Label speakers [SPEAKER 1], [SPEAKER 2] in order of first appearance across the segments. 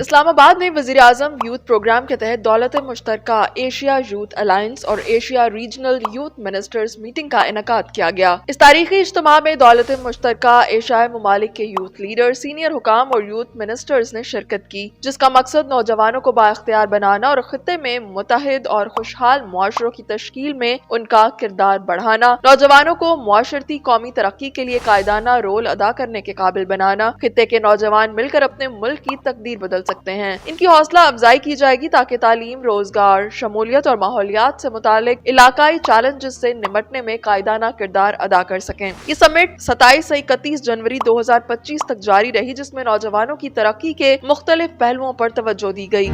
[SPEAKER 1] اسلام آباد میں وزیر اعظم یوتھ پروگرام کے تحت دولت مشترکہ ایشیا یوتھ الائنس اور Asia regional youth ministers meeting کا انعقاد کیا گیا۔ اس تاریخی اجتماع میں دولت مشترکہ ایشیائی ممالک کے یوتھ لیڈر، سینئر حکام اور یوتھ منسٹرز نے شرکت کی، جس کا مقصد نوجوانوں کو بااختیار بنانا اور خطے میں متحد اور خوشحال معاشروں کی تشکیل میں ان کا کردار بڑھانا، نوجوانوں کو معاشرتی قومی ترقی کے لیے قائدانہ رول ادا کرنے کے قابل بنانا۔ خطے کے نوجوان مل کر اپنے ملک کی تقدیر بدل سکتے ہیں۔ ان کی حوصلہ افزائی کی جائے گی تاکہ تعلیم، روزگار، شمولیت اور ماحولیات سے متعلق علاقائی چیلنجز سے نمٹنے میں قائدانہ کردار ادا کر سکیں۔ یہ سمٹ 27 سے 31 جنوری 2025 تک جاری رہی، جس میں نوجوانوں کی ترقی کے مختلف پہلوؤں پر توجہ دی گئی۔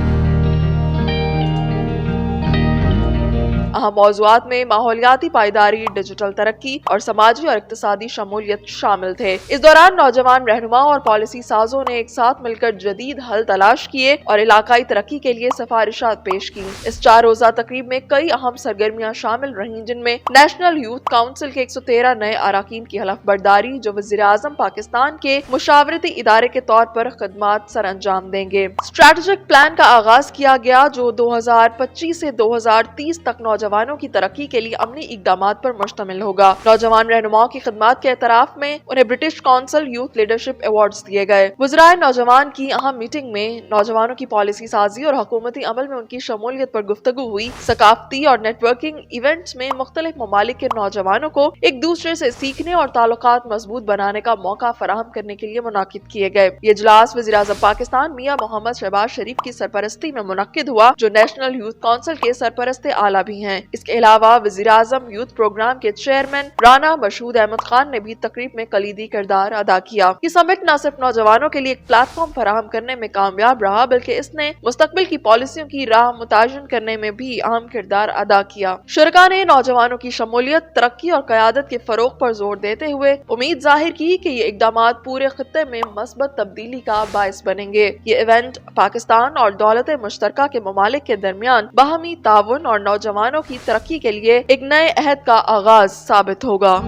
[SPEAKER 1] اہم موضوعات میں ماحولیاتی پائیداری، ڈیجیٹل ترقی اور سماجی اور اقتصادی شمولیت شامل تھے۔ اس دوران نوجوان رہنماؤں اور پالیسی سازوں نے ایک ساتھ مل کر جدید حل تلاش کیے اور علاقائی ترقی کے لیے سفارشات پیش کی۔ اس 4 روزہ تقریب میں کئی اہم سرگرمیاں شامل رہیں، جن میں نیشنل یوتھ کونسل کے 113 نئے اراکین کی حلف برداری، جو وزیر اعظم پاکستان کے مشاورتی ادارے کے طور پر خدمات سر انجام دیں گے۔ اسٹریٹجک پلان کا آغاز کیا گیا، جو 2025 سے 2030 تک نوجوانوں کی ترقی کے لیے عملی اقدامات پر مشتمل ہوگا۔ نوجوان رہنماؤں کی خدمات کے اعتراف میں انہیں British council youth leadership awards دیے گئے۔ وزرائے نوجوان کی اہم میٹنگ میں نوجوانوں کی پالیسی سازی اور حکومتی عمل میں ان کی شمولیت پر گفتگو ہوئی۔ ثقافتی اور نیٹ ورکنگ ایونٹس میں مختلف ممالک کے نوجوانوں کو ایک دوسرے سے سیکھنے اور تعلقات مضبوط بنانے کا موقع فراہم کرنے کے لیے منعقد کیے گئے۔ یہ اجلاس وزیر اعظم پاکستان میاں محمد شہباز شریف کی سرپرستی میں منعقد ہوا، جو نیشنل یوتھ کونسل کے سرپرست اعلیٰ بھی ہیں۔ اس کے علاوہ وزیر اعظم یوتھ پروگرام کے چیئرمین رانا مشہود احمد خان نے بھی تقریب میں کلیدی کردار ادا کیا۔ یہ سمٹ نہ صرف نوجوانوں کے لیے ایک پلیٹ فارم فراہم کرنے میں کامیاب رہا، بلکہ اس نے مستقبل کی پالیسیوں کی راہ متعین کرنے میں بھی اہم کردار ادا کیا۔ شرکاء نے نوجوانوں کی شمولیت، ترقی اور قیادت کے فروغ پر زور دیتے ہوئے امید ظاہر کی کہ یہ اقدامات پورے خطے میں مثبت تبدیلی کا باعث بنیں گے۔ یہ ایونٹ پاکستان اور دولت مشترکہ کے ممالک کے درمیان باہمی تعاون اور نوجوانوں کی ترقی کے لیے ایک نئے عہد کا آغاز ثابت ہوگا۔